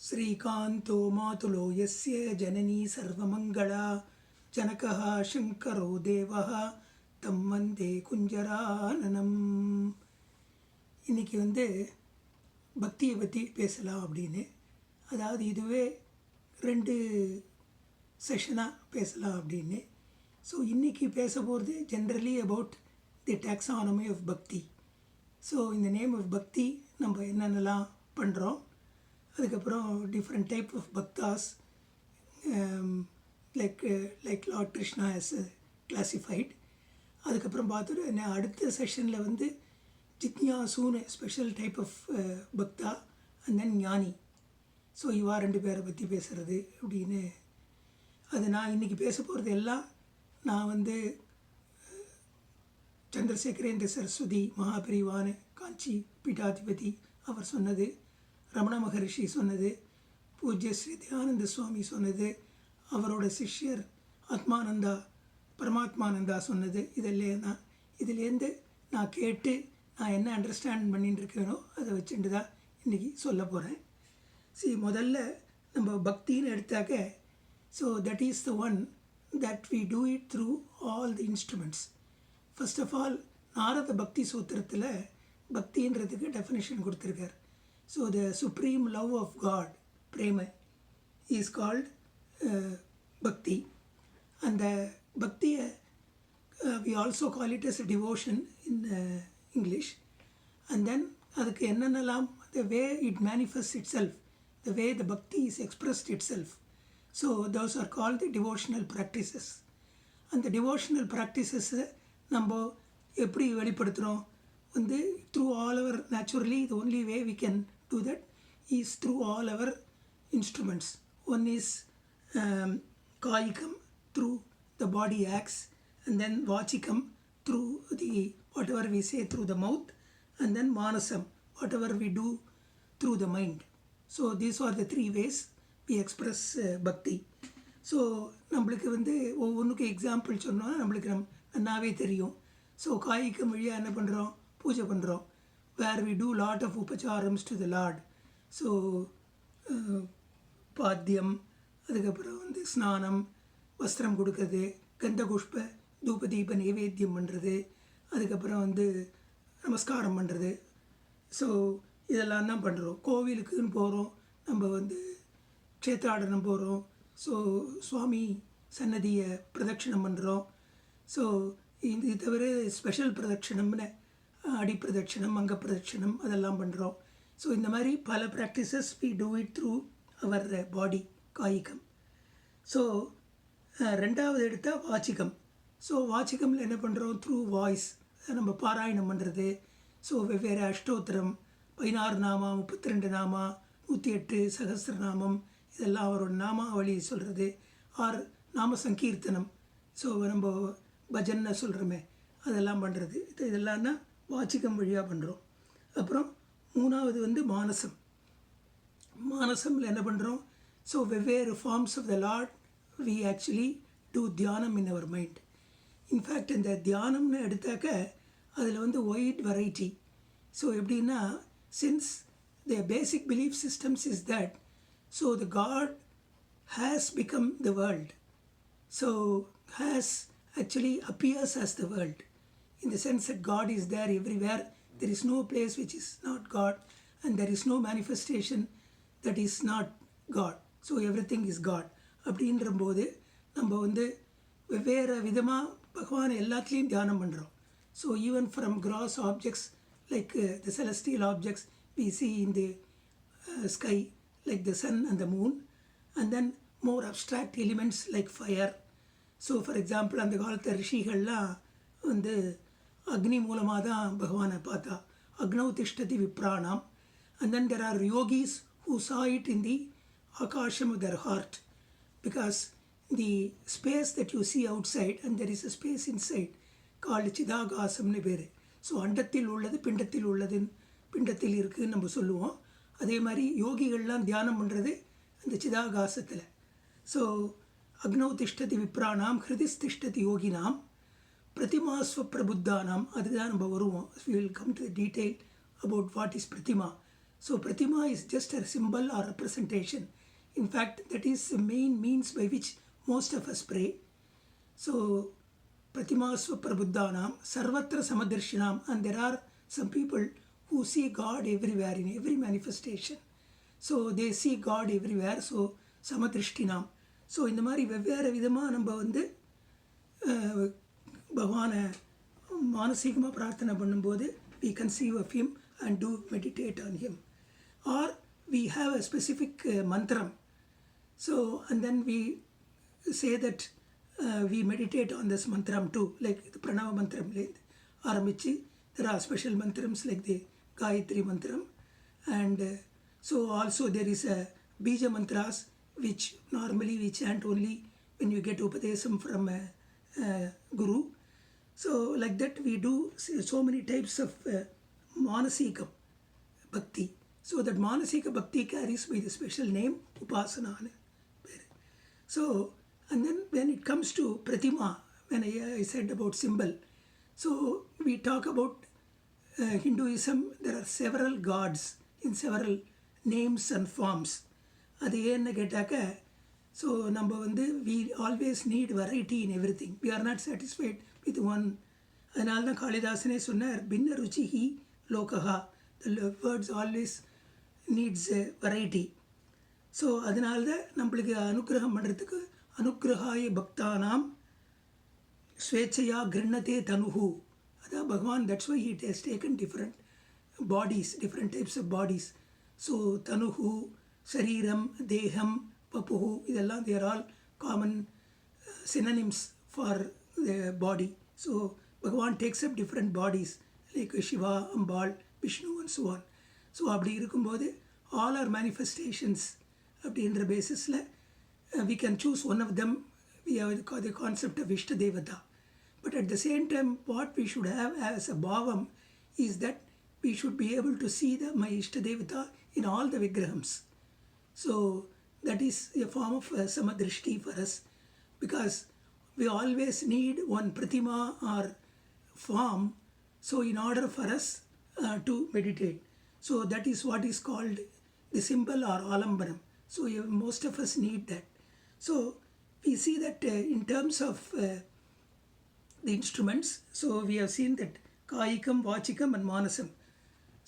श्रीकान्तो मातुलो यस्य जननी सर्वमङ्गला जनकः शङ्करो देवः தம் வந்தே குஞ்சரானனம். இன்றைக்கி பக்தியை பற்றி பேசலாம் அப்படின்னு, அதாவது இதுவே 2 செஷனாக பேசலாம் அப்படின்னு. ஸோ இன்றைக்கி பேச போகிறது generally about the taxonomy of bhakti. So இந்த நேம் ஆஃப் பக்தி நம்ம என்னென்னலாம் பண்ணுறோம், அதுக்கப்புறம் different type of bhaktas like lord Krishna has classified. அதுக்கப்புறம் பார்த்துட்டு என்ன அடுத்த செஷனில் ஜிக்ஞாசூன்னு special type of bhakta and then jnani. So இவா 2 பேரை பற்றி பேசுகிறது அப்படின்னு. அது நான் இன்றைக்கி பேச போகிறது எல்லாம் நான் சந்திரசேகரேந்திர சரஸ்வதி மகாபரிவான காஞ்சி பீட்டாதிபதி அவர் சொன்னது, ரமண மகரிஷி சொன்னது, பூஜ்ய ஸ்ரீ தயானந்த சுவாமி சொன்னது, அவரோட சிஷ்யர் ஆத்மானந்தா பரமாத்மானந்தா சொன்னது, இதுலேருந்து நான் கேட்டு நான் என்ன அண்டர்ஸ்டாண்ட் பண்ணிட்டு இருக்கேனோ அதை வச்சுட்டு தான் இன்றைக்கி சொல்ல போகிறேன். முதல்ல நம்ம பக்தின்னு எடுத்தாக்க, so that is the one that we do it through all the instruments. First of all Narada bhakti சூத்திரத்தில் பக்தின்றதுக்கு டெஃபினேஷன் கொடுத்துருக்கார். So the supreme love of god prema is called bhakti. அந்த பக்தியை we also call it as a devotion in English. And then அதுக்கு என்னென்னலாம், the way it manifests itself, the way the bhakti is expressed itself. So those are called the devotional practices. அந்த devotional practices நம்ம எப்படி வெளிப்படுத்துகிறோம் through all our, naturally the only way we can do that is through all our instruments. One is காய்கம், through the body acts, and then vachikam, through the whatever we say through the mouth, and then manasam, whatever we do through the mind. So these are the 3 ways we express bhakti. So நம்மளுக்கு ஒவ்வொன்றுக்கு example சொன்னோன்னா நம்மளுக்கு நன்னாவே தெரியும். So காய்கம் வழியாக என்ன பண்ணுறோம், பூஜை பண்ணுறோம், where we do lot of upacharams to the lord. So பாத்தியம், அதுக்கப்புறம் ஸ்நானம், வஸ்திரம் கொடுக்கறது, கந்த புஷ்ப தூபதீப நைவேத்தியம் பண்ணுறது, அதுக்கப்புறம் நமஸ்காரம் பண்ணுறது. ஸோ இதெல்லாம் தான் பண்ணுறோம். கோவிலுக்குன்னு போகிறோம், நம்ம க்ஷேத்ராடனம் போகிறோம், ஸோ சுவாமி சன்னதியை பிரதட்சிணம் பண்ணுறோம். ஸோ இது தவிர ஸ்பெஷல் பிரதட்சிணம்னு அடி பிரதட்சிணம், அங்க பிரதட்சிணம் அதெல்லாம் பண்ணுறோம். ஸோ இந்த மாதிரி பல practices we do it through our body காய்கம். ஸோ 2வது எடுத்தால் வாச்சிகம். ஸோ வாச்சிகமில் என்ன பண்ணுறோம், த்ரூ வாய்ஸ் நம்ம பாராயணம் பண்ணுறது. ஸோ வெவ்வேறு அஷ்டோத்திரம், 16 நாமா, 32 நாமா, 108 சகஸ்ரநாமம், இதெல்லாம் அவரோட நாமாவளி சொல்கிறது. ஆர் நாம சங்கீர்த்தனம், ஸோ நம்ம பஜனை சொல்கிறோமே அதெல்லாம் பண்ணுறது. இதெல்லாம் தான் வாச்சிகம் வழியாக பண்ணுறோம். அப்புறம் 3வது மானசம். மானசமில் என்ன பண்ணுறோம், ஸோ வெவ்வேறு forms of the lord we actually do dhyanam in our mind. In fact இந்த தியானம்னு எடுத்தாக்க அதில் ஒயிட் வெரைட்டி. ஸோ எப்படின்னா, since the basic belief systems is that so the god has become the world. So has actually appears as the world, in the sense that God is there everywhere. There is no place which is not God, and there is no manifestation that is not God. So everything is God. அப்படின்ற போது நம்ம வெவ்வேறு விதமாக பகவானை எல்லாத்துலேயும் தியானம் பண்ணுறோம். So even from gross objects like the celestial objects we see in the sky like the sun and the moon, and then more abstract elements like fire. So for example அந்த காலத்து ரிஷிகள்லாம் அக்னி மூலமாக தான் பகவானை பார்த்தா. அக்னௌ திஷ்டதி விப்ராணாம். And then there are yogis who saw it in the akasham of their heart, because the space that you see outside and there is a space inside called சிதாகாசம்னு பேர். ஸோ அண்டத்தில் உள்ளது பிண்டத்தில் உள்ளது, பிண்டத்தில் இருக்குதுன்னு நம்ம சொல்லுவோம். அதே மாதிரி யோகிகள்லாம் தியானம் பண்ணுறது அந்த சிதாகாசத்தில். ஸோ அக்னௌ திஷ்டதி விப்ராணாம் ஹிருதிஸ் திஷ்டதி யோகினாம் பிரதிமாஸ்வ பிரபுத்தானாம். அதுதான் நம்ம வருவோம். We will come to the detail about what is pratima. So Pratima is just a symbol or representation. In fact, that is the main means by which most of us pray. So Pratimasva Prabuddhanam, Sarvatra Samadrashinam, and there are some people who see God everywhere in every manifestation. So they see God everywhere. So Samadrishtinam. So இந்த மாதிரி வெவ்வேறு விதமாக நம்ம வந்து பகவானை மானசீகமாக பிரார்த்தனை பண்ணும்போது we conceive of him and do meditate on him. Or we have a specific mantram. So and then we say that we meditate on this mantram too, like the pranava mantram ஆரம்பிச்சு there are special mantrams like the Gayatri mantram, and so also there is a bija mantras which normally we chant only when you get upadesam from a guru. So like that we do so many types of manasika bhakti. So that manasika bhakti carries by the special name upasana. So and then when it comes to pratima, when I said about symbol, so we talk about Hinduism, there are several gods in several names and forms. அது ஏன்னு கேட்டாக்க, so நம்ம வந்து we always need variety in everything. We are not satisfied with one. அதனால தான் காளிதாசனே சொன்னார், பின்ன ருச்சிஹி லோகஹா. The words always needs variety. So அதனால தான் நம்மளுக்கு அனுகிரகம் பண்ணுறதுக்கு அனுகிரகாய பக்தானாம் ஸ்வேச்சையா கிருண்ணதே தனுஹு. அதான் பகவான், that's why he has taken different bodies, different types of bodies. So tanuhu, Shariram, Deham, Papuhu, இதெல்லாம் they are all common synonyms for the body. So Bhagavan takes up different bodies like Shiva, Ambal, Vishnu and so on. So அப்படி இருக்கும்போது all our manifestations அப்படின்ற பேசிஸில் we can choose one of them. We have the concept of Ishta Devata. But at the same time, what we should have as a bhavam is that we should be able to see my Ishta Devata in all the vigrahams. So that is a form of samadrishti for us, because we always need one pratima or form, so in order for us to meditate. So that is what is called the symbol or alambanam. So most of us need that. So we see that in terms of the instruments, so we have seen that Kayikam, Vachikam and Manasam.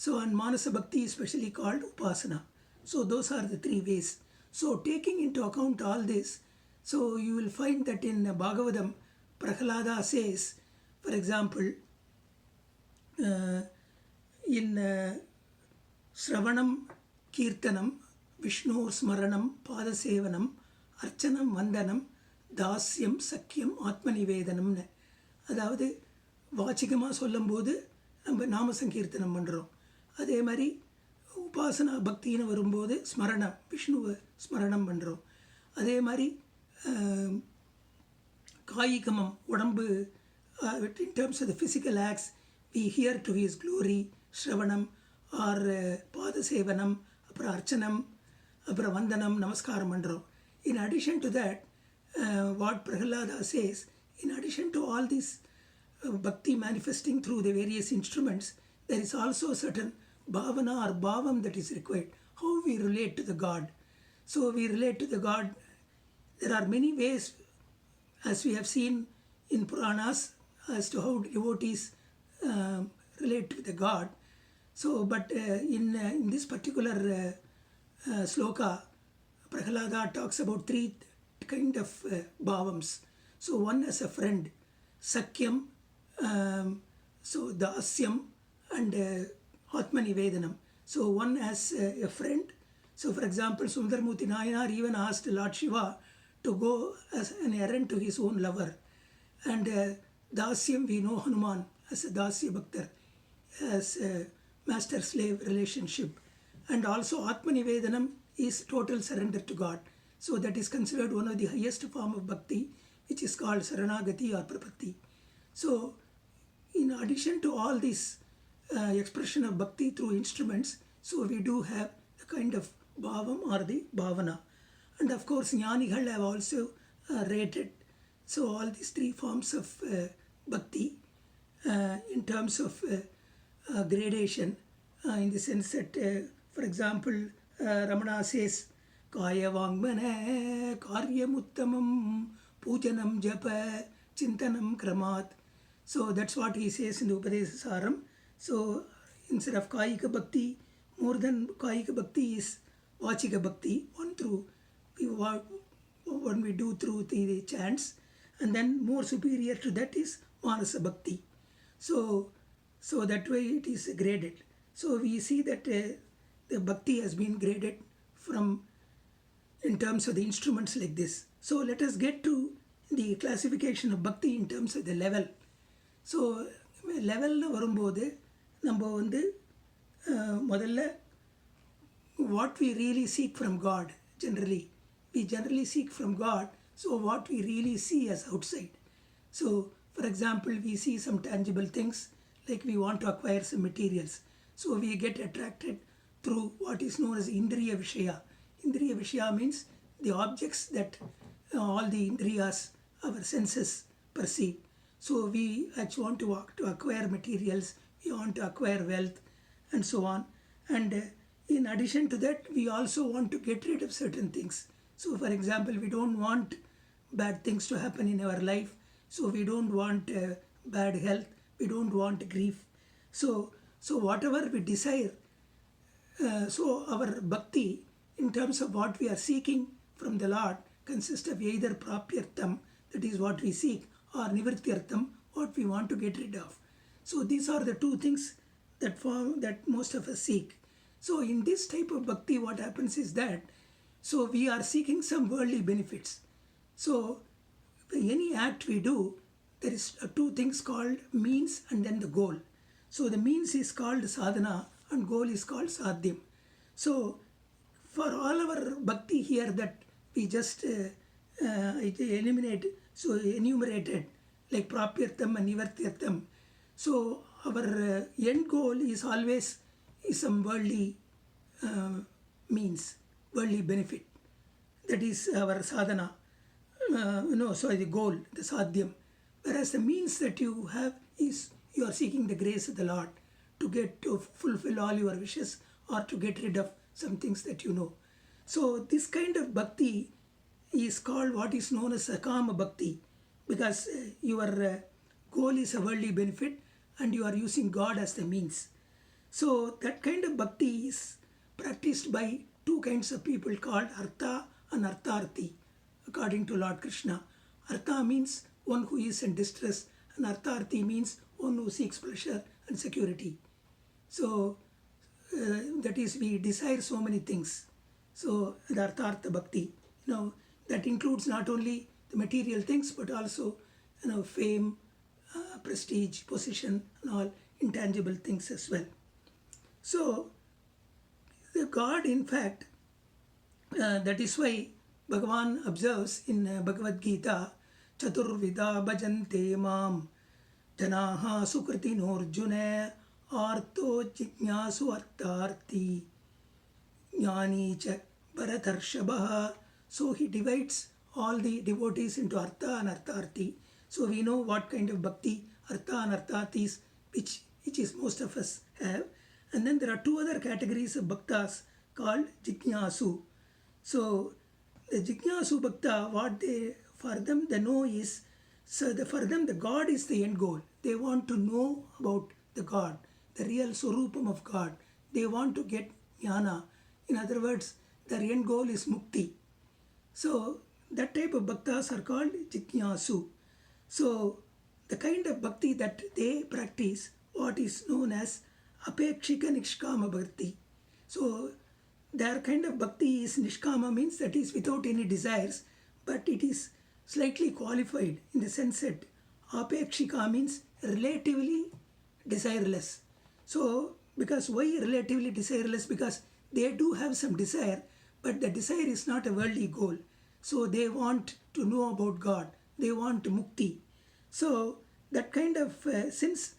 So and Manasa Bhakti is specially called Upasana. So those are the three ways. So taking into account all this, so you will find that in Bhagavatam, Prahlada says, for example, in Shravanam, Kirtanam, Vishnu Smaranam, Padasevanam, Archanam, Vandanam, Dasyam, Sakyam, Atmanivedanam. அதாவது வாச்சிகமாக சொல்லும்போது நம்ம நாம சங்கீர்த்தனம் பண்ணுறோம். அதே மாதிரி உபாசனா பக்தின்னு வரும்போது ஸ்மரணம், விஷ்ணுவை ஸ்மரணம் பண்ணுறோம். அதே மாதிரி காயிகமம், உடம்பு, in terms of the physical acts, we hear to his glory, ஸ்ரவணம் ஆர் பாதசேவனம், அப்புறம் அர்ச்சனம், அப்புறம் வந்தனம், நமஸ்காரம் பண்ணுறோம். In addition to that, what Prahlada says, in addition to all this bhakti manifesting through the various instruments, there is also certain bhavana or bhavam that is required. How we relate to the God. So we relate to the God. There are many ways, as we have seen in Puranas, as to how devotees relate to the God. So, but in this particular sloka, Prahlada talks about three kind of bhavams. So one as a friend, Sakyam, so Dasyam and Atmanivedanam. So one as a friend. So for example, Sundarmurti Nayanar even asked Lord Shiva to go as an errand to his own lover. And Dasyam, we know Hanuman as a Dasya Bhaktar, as a master-slave relationship. And also Atmanivedanam is total surrender to God. So that is considered one of the highest form of bhakti, which is called Saranagati or Prapatti. So, in addition to all this expression of bhakti through instruments, so we do have a kind of bhavam or the bhavana. And of course, Jnanihal have also rated. So, all these three forms of bhakti in terms of gradation, in the sense that For example, Ramana says, Kaya Vangmana Karyamuttamam Pujanam Japa Chintanam Kramat. So that's what he says in the Upadesa. So instead of Kayika Bhakti, more than Kayika Bhakti is Vachika Bhakti, when we do through the chants, and then more superior to that is Manasa Bhakti. So that way it is graded. So we see that the Bhakti has been graded from in terms of the instruments like this. So let us get to the classification of Bhakti in terms of the level. So லெவலில் வரும்போது நம்ம வந்து முதல்ல what we really seek from God generally. We generally seek from God, so what we really see as outside. So for example, we see some tangible things, like we want to acquire some materials. So we get attracted through what is known as Indriya Vishaya. Indriya Vishaya means the objects that all the Indriyas, our senses, perceive. So we actually want to acquire materials, we want to acquire wealth, and so on. And in addition to that, we also want to get rid of certain things. So for example, we don't want bad things to happen in our life. So we don't want bad health, we don't want grief. So whatever we desire, so our bhakti in terms of what we are seeking from the Lord consists of either prapyartham, that is what we seek, or nivrityartham, what we want to get rid of. So these are the two things that most of us seek. So in this type of bhakti, what happens is that, so we are seeking some worldly benefits. So any act we do, there is two things called means and then the goal. So the means is called sadhana and goal is called sadhyam. So for all our bhakti here that we just enumerated, like prapyartham and nivartyartham. So our end goal is always some worldly means, worldly benefit. That is our sadhana. The goal, the sadhyam. Whereas the means that you have is you are seeking the grace of the Lord to fulfill all your wishes or to get rid of some things that you know. So this kind of bhakti is called what is known as Sakama Bhakti, because your goal is a worldly benefit and you are using God as the means. So that kind of bhakti is practiced by two kinds of people called Artha and Artharthi, according to Lord Krishna. Artha means one who is in distress, and Artharthi means one who seeks pleasure and security. So that is, we desire so many things. So the Arthartha Bhakti, that includes not only the material things but also fame, prestige, position, and all intangible things as well. So the God, in fact, that is why Bhagavan observes in Bhagavad Gita, Chaturvida bhajante mam janaha sukritino arjuna arto jignasu artharthi jnani cha bharatarshavaha. So he divides all the devotees into Artha and Artharthi. So we know what kind of bhakti Artha and Artharthi is, which is most of us have. And then there are two other categories of bhaktas called Jignasu. So the Jignasu bhakta, for them the know is, for them the God is the end goal. They want to know about the God, the real Swarupam of God. They want to get jnana. In other words, their end goal is mukti. So that type of bhaktas are called Jignasu. So the kind of bhakti that they practice, what is known as Apekshika Nishkama Bhakti. So their kind of bhakti is Nishkama, means that is without any desires, but it is slightly qualified in the sense that Apekshika means relatively desireless. So because why relatively desireless? Because they do have some desire, but the desire is not a worldly goal. So they want to know about God. They want mukti. So that kind of since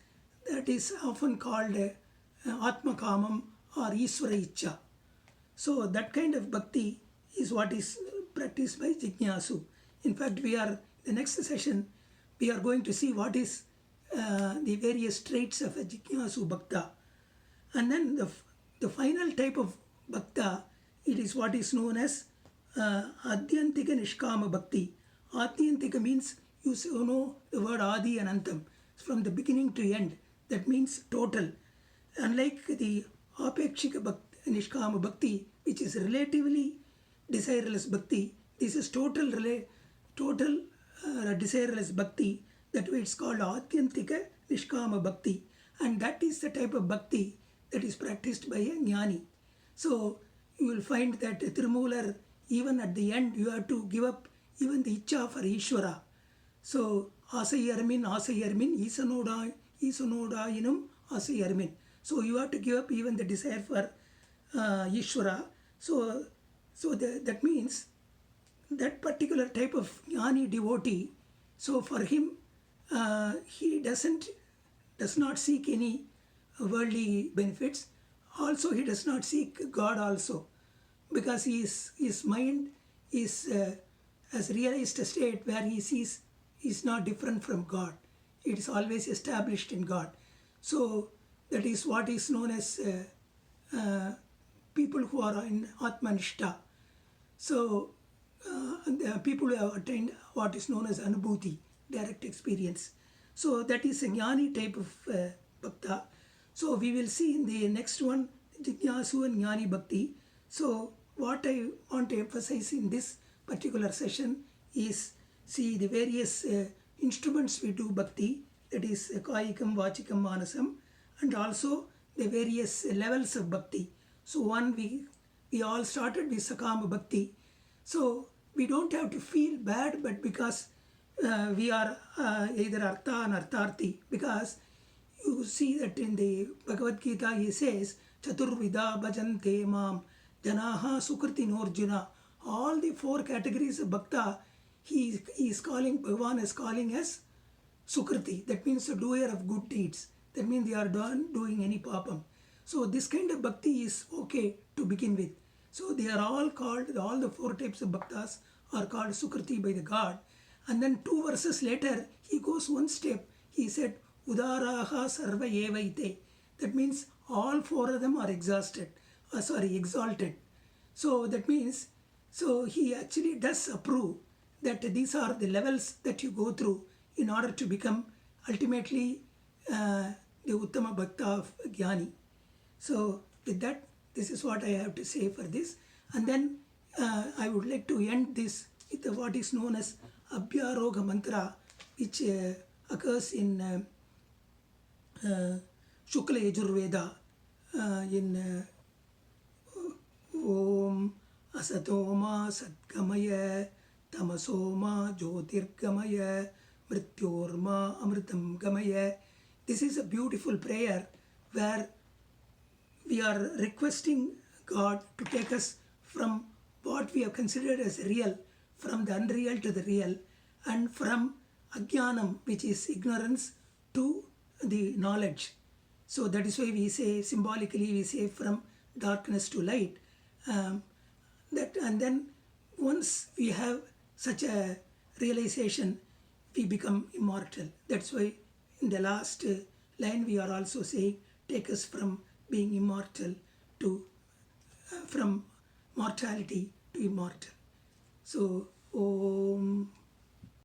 that is often called Atma Kamam or Iswara Ichcha. So that kind of bhakti is what is practiced by Jignasu. In fact, the next session, we are going to see what is the various traits of a Jignasu Bhakta. And then the final type of bhakta, it is what is known as Adyantika Nishkama Bhakti. Adyantika means, you know the word Adi and Antam, from the beginning to end. That means total. Unlike the Apekshika Bhakti, Nishkama Bhakti, which is relatively desireless bhakti, this is total desireless bhakti. That way it's called Adyantika Nishkama Bhakti. And that is the type of bhakti that is practiced by a jnani. So you will find that Thirumolar, even at the end, you have to give up even the icha for Ishvara. So Asayarmin, Isanodayinum, Asayarmin. So you have to give up even the desire for Ishvara. So that means that particular type of jnani devotee, so for him, he does not seek any worldly benefits. Also, he does not seek God also, because his mind has realized a state where he sees he is not different from God. It is always established in God. So that is what is known as people who are in Atmanishta. So the people who have attained what is known as Anubhuti, direct experience. So that is a jnani type of bhakta. So we will see in the next one, Jignasu and Jnani Bhakti. So what I want to emphasize in this particular session is, see the various instruments we do bhakti, that is Kayikam, Vachikam, Manasam, and also the various levels of bhakti. So one, we all started with Sakama Bhakti. So we don't have to feel bad, but because we are either Artha and Artharthi, because you see that in the Bhagavad Gita he says, Chaturvida bhajante mam janaha sukriti norjuna. All the four categories of bhakta, he is calling, Bhagavan is calling as Sukriti. That means the doer of good deeds. That means they are doing any papam. So this kind of bhakti is okay to begin with. So they are all called, all the four types of bhaktas are called Sukriti by the God. And then 2 verses later, he goes one step. He said, Udaraha sarva evaite. That means all 4 of them are exalted. So that means, so he actually does approve that these are the levels that you go through in order to become ultimately the Uttama Bhakta of Jnani. So with that, this is what I have to say for this. And then I would like to end this with what is known as Abhyaroga Mantra, which occurs in Shukla Yajurveda in Om Asatoma Satgamaya Tamasoma Jyotirgamaya Mrityorma Amritam Gamaya. This is a beautiful prayer where we are requesting God to take us from what we have considered as real, from the unreal to the real, and from Ajnanam, which is ignorance, to the knowledge. So that is why we say, symbolically we say from darkness to light. And then once we have such a realization, we become immortal. That's why in the last line we are also saying, take us from being immortal to, from mortality to immortal. So, Om